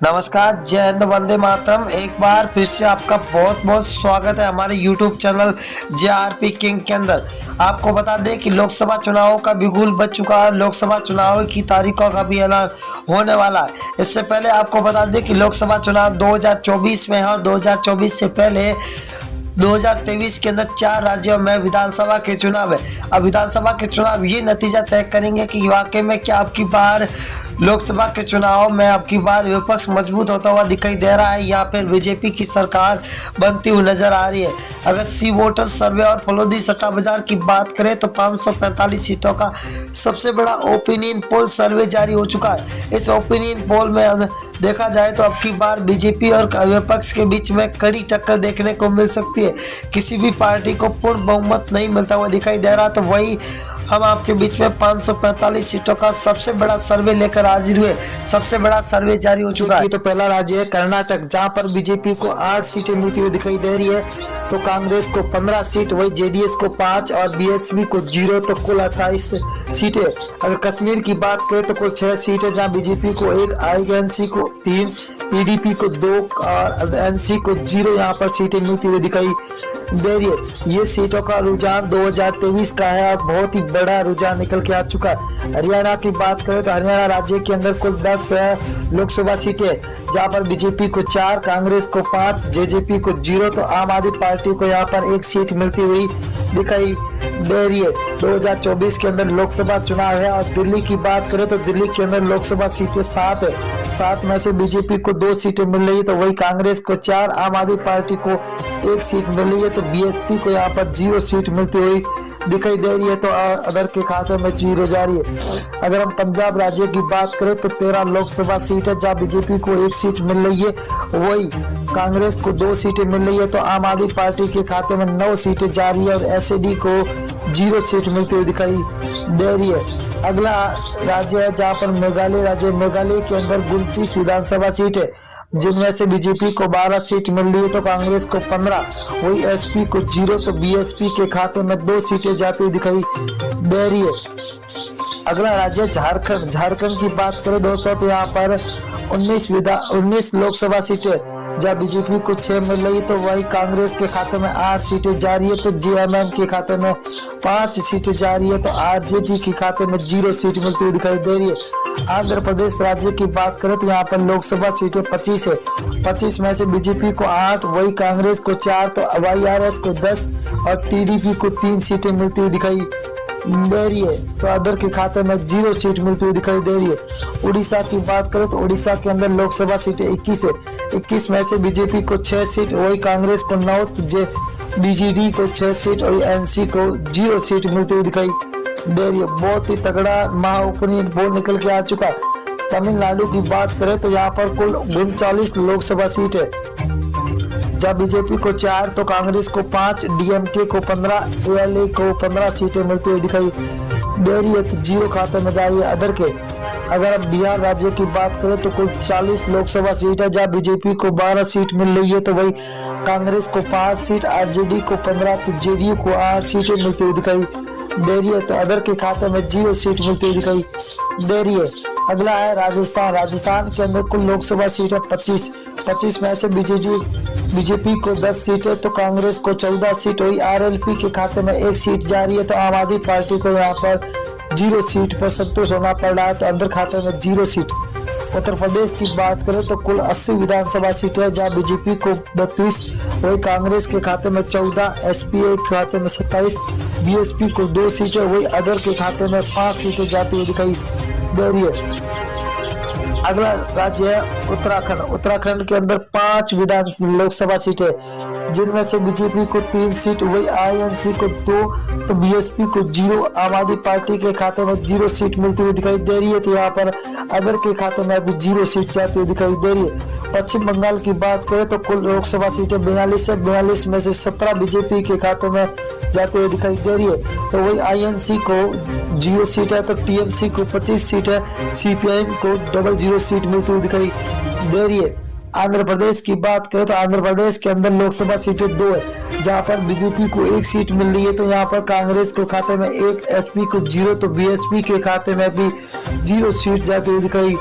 नमस्कार, जय हिंद, वंदे मातरम। एक बार फिर से आपका बहुत बहुत स्वागत है हमारे YouTube चैनल JRP किंग के अंदर। आपको बता दें कि लोकसभा चुनाव का बिगुल बज चुका है। लोकसभा चुनाव की तारीखों का भी ऐलान होने वाला है। इससे पहले आपको बता दें कि लोकसभा चुनाव 2024 में है और 2024 से पहले 2023 के अंदर 4 राज्यों में विधानसभा के चुनाव है। अब विधानसभा के चुनाव ये नतीजा तय करेंगे कि वाकई में क्या आपकी बार लोकसभा के चुनाव में आपकी बार विपक्ष मजबूत होता हुआ दिखाई दे रहा है या फिर बीजेपी की सरकार बनती हुई नजर आ रही है। अगर सी वोटर सर्वे और फलोदी सट्टा बाजार की बात करें तो 545 सीटों का सबसे बड़ा ओपिनियन पोल सर्वे जारी हो चुका है। इस ओपिनियन पोल में देखा जाए तो अब की बार बीजेपी और विपक्ष के बीच में कड़ी टक्कर देखने को मिल सकती है। किसी भी पार्टी को पूर्ण बहुमत नहीं मिलता हुआ दिखाई दे रहा, तो वही हम आपके बीच में 545 सीटों का सबसे बड़ा सर्वे लेकर हाजिर हुए। सबसे बड़ा सर्वे जारी हो चुका है। तो पहला राज्य है कर्नाटक, जहां पर बीजेपी को 8 सीटें मिलती हुई दिखाई दे रही है, तो कांग्रेस को 15 सीट, वही जेडीएस को 5 और बीएसपी को 0, तो कुल 28 सीटें। अगर कश्मीर की बात करें तो कुल 6 सीटें, जहां बीजेपी को 1, आईएनसी को 3, पीडीपी को 2 और एनसी को 0 यहाँ पर सीटें मिलती हुई दिखाई दे रही है। ये सीटों का रुझान 2023 का है और बहुत ही बड़ा रुझान निकल के आ चुका है। हरियाणा की बात करें तो हरियाणा राज्य के अंदर कुल 10 लोकसभा सीटें, जहां पर बीजेपी को 4, कांग्रेस को 5, जेजेपी को 0, तो आम आदमी पार्टी को यहाँ पर 1 सीट मिलती हुई दिखाई दे रही है। 2024 के अंदर लोकसभा चुनाव है। और दिल्ली की बात करें तो दिल्ली के अंदर लोकसभा सीटें 7 है। 7 में से बीजेपी को 2 सीटें मिल रही है, तो वही कांग्रेस को 4, आम आदमी पार्टी को 1 सीट मिल रही है, तो बीएसपी को यहाँ पर 0 सीट मिलती हुई दिखाई दे रही है। तो अदर के खाते में 0 जारी है। अगर हम पंजाब राज्य की बात करें तो 13 लोकसभा सीट है, जहाँ बीजेपी को 1 सीट मिल रही है, वही कांग्रेस को 2 सीटें मिल रही है, तो आम आदमी पार्टी के खाते में 9 सीटें जारी है और एसएडी को 0 सीट मिलती हुई दिखाई दे रही है। अगला राज्य है जहाँ पर मेघालय राज्य। मेघालय के अंदर 29 विधानसभा सीट है, जिनमें से बीजेपी को 12 सीट मिल रही है, तो कांग्रेस को 15, वही एसपी को 0, तो बीएसपी के खाते में 2 सीटें जाती हुई दिखाई दे रही है। अगला राज्य झारखंड। झारखंड की बात करें दोस्तों तो यहाँ पर 19 लोकसभा सीटें, जहाँ बीजेपी को 6 मिल रही, तो वही कांग्रेस के खाते में 8 सीटें जा रही है, तो जेएमएम के खाते में 5 सीटें जा रही है, तो आरजेडी के खाते में 0 सीट मिलती हुई दिखाई दे रही है। आंध्र प्रदेश राज्य की बात करें तो यहाँ पर लोकसभा सीटें 25 है। 25 में से बीजेपी को 8, वही कांग्रेस को 4, तो वाईआरएस को 10 और टीडीपी को 3 सीटें मिलती हुई दिखाई दे रही है, तो अदर के खाते में 0 सीट मिलती हुई दिखाई दे रही है। उड़ीसा की बात करें तो उड़ीसा के अंदर लोकसभा सीटें 21 है। 21 में से बीजेपी को 6 सीट, वही कांग्रेस को 9, तो बीजेडी को 6 सीट और एनसी को 0 सीट मिलती हुई दिखाई दे रही है। बहुत ही तगड़ा महाओपिनियन पोल निकल के आ चुका है। तमिलनाडु की बात करें तो यहाँ पर कुल 39 लोकसभा सीट है, जहाँ बीजेपी को 4, तो कांग्रेस को 5, डीएमके को 15, एएलए को 15 सीटें मिलती हुई दिखाई दे रही है, तो 0 खाते में जा रही है अदर के। अगर अब बिहार राज्य की बात करें तो कुल 40 लोकसभा सीट है, जहाँ बीजेपी को 12 सीट मिल रही है, तो वही कांग्रेस को 5 सीट, आरजेडी को 15, तो जेडीयू को 8 सीटें मिलती हुई दिखाई दे रही है, तो अदर के खाते में 0 सीट मिलती हुई दिखाई दे रही है। अगला है राजस्थान। राजस्थान के अंदर कुल लोकसभा सीट है 25 में से बीजेपी को 10 सीट है, तो कांग्रेस को 14 सीट, वही आरएलपी के खाते में 1 सीट जा रही है, तो आम आदमी पार्टी को यहाँ पर 0 सीट पर संतोष होना पड़ रहा है, तो अंदर खाते में 0 सीट। उत्तर प्रदेश की बात करें तो कुल 80 विधानसभा सीटें है, जहाँ बीजेपी को 32, वही कांग्रेस के खाते में 14, एसपीआई के खाते में 27, बीएसपी को 2 सीटें, वही अदर के खाते में 5 सीटें जाती हुई दिखाई दे रही है। अगला राज्य है उत्तराखंड। उत्तराखंड के अंदर 5 लोकसभा सीटें, जिनमें से बीजेपी को 3 सीट, वही आईएनसी को 2, तो बीएसपी को 0, आम आदमी पार्टी के खाते में 0 सीट मिलती हुई दिखाई दे रही है, तो यहाँ पर अदर के खाते में अभी 0 सीट जाती हुई दिखाई दे रही है। पश्चिम बंगाल की बात करें तो कुल लोकसभा सीटें 42 है। 42 में से 17 बीजेपी के खाते में जाते हुए दिखाई दे रही है, तो वही आईएनसी को 0 सीट है, तो टीएमसी को 25 सीट है, सीपीआईएम को 00 सीट मिलती हुई दिखाई दे रही है। आंध्र प्रदेश की बात करें तो आंध्र प्रदेश के अंदर लोकसभा सीटें 2 है, जहां पर बीजेपी को 1 सीट मिल रही है। तो यहाँ पर कांग्रेस के खाते में 1, एसपी को 0, तो बीएसपी के खाते में भी 0 सीट जाती हुई दिखाई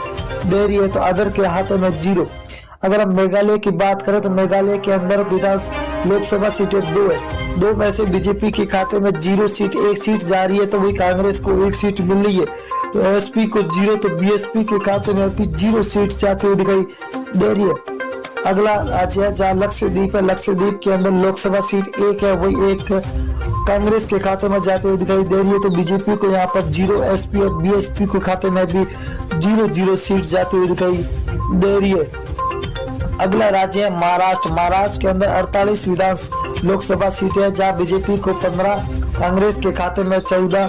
दे रही है, तो अदर के खाते में 0। अगर हम मेघालय की बात करें तो मेघालय के अंदर लोकसभा सीटें 2 है, 2 में से बीजेपी के खाते में 0 सीट, 1 सीट जा रही है, तो वही कांग्रेस को 1 सीट मिल रही है। तो एसपी को 0, तो बीएसपी के खाते में भी 0 सीट जाती हुई दिखाई दे रही है। अगला राज्य है जहाँ लक्षद्वीप है, लक्षद्वीप के अंदर लोकसभा सीट 1 है, वही 1 कांग्रेस के खाते में जाते हुए दिखाई दे रही है, तो बीजेपी को यहाँ पर 0, एसपी और बीएसपी के खाते में भी 0 सीट जाती हुई दिखाई दे रही है। अगला राज्य है महाराष्ट्र, महाराष्ट्र के अंदर 48 विधान लोकसभा सीटें है, जहाँ बीजेपी को 15, कांग्रेस के खाते में 14,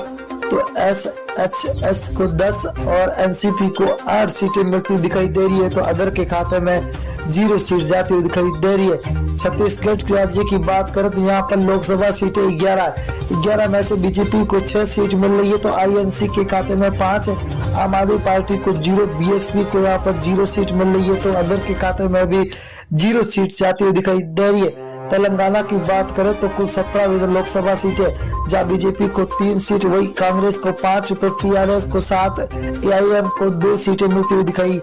तो एसएचएस को 10 और एनसीपी को 8 सीटें मिलती दिखाई दे रही है, तो अदर के खाते में 0 सीट जाती हुई दिखाई दे रही है। छत्तीसगढ़ राज्य की बात करें तो यहाँ पर लोकसभा सीटें 11 में से बीजेपी को 6 सीट मिल रही है, तो आईएनसी के खाते में 5 है, आम आदमी पार्टी को 0, बीएसपी को यहाँ पर 0 सीट मिल रही है, तो अदर के खाते में भी 0 सीट जाती हुई दिखाई दे रही है। तेलंगाना की बात करें तो कुल 17 लोकसभा सीटें, जहाँ बीजेपी को 3 सीट, वही कांग्रेस को 5, तो टीआरएस को 7, एआईएम को 2 सीटें मिलती हुई दिखाई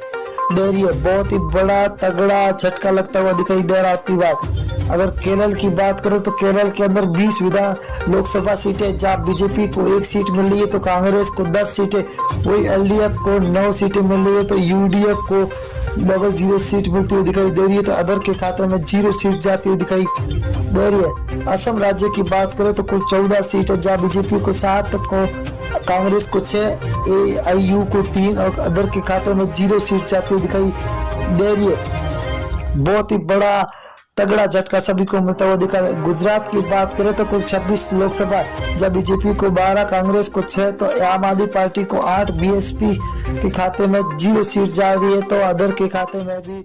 दे रही है। बहुत ही बड़ा तगड़ा झटका लगता हुआ दिखाई दे रहा है आपकी बात। अगर केरल की बात करें तो केरल के अंदर 20 विधान लोकसभा सीटें, जहाँ बीजेपी को 1 सीट मिल रही है, तो कांग्रेस को 10 सीटें, वही एलडीएफ को 9 सीटें मिल रही है, तो यूडीएफ को 0 सीट मिलती हुई दिखाई दे रही है, तो अदर के खाते में 0 सीट जाती हुई दिखाई दे रही है। असम राज्य की बात करें तो कुल 14 सीट है, जहाँ बीजेपी को 7, को कांग्रेस को 6, एआईयू को 3 और अदर के खाते में 0 सीट जाती हुई दिखाई दे रही है। बहुत ही बड़ा तगड़ा झटका सभी को मिलता हुआ दिखा। गुजरात की बात करें तो कुल 26 लोकसभा, जब बीजेपी को 12, कांग्रेस को 6, तो आम आदमी पार्टी को 8, बीएसपी के खाते में 0 सीट जा रही है, तो अदर के खाते में भी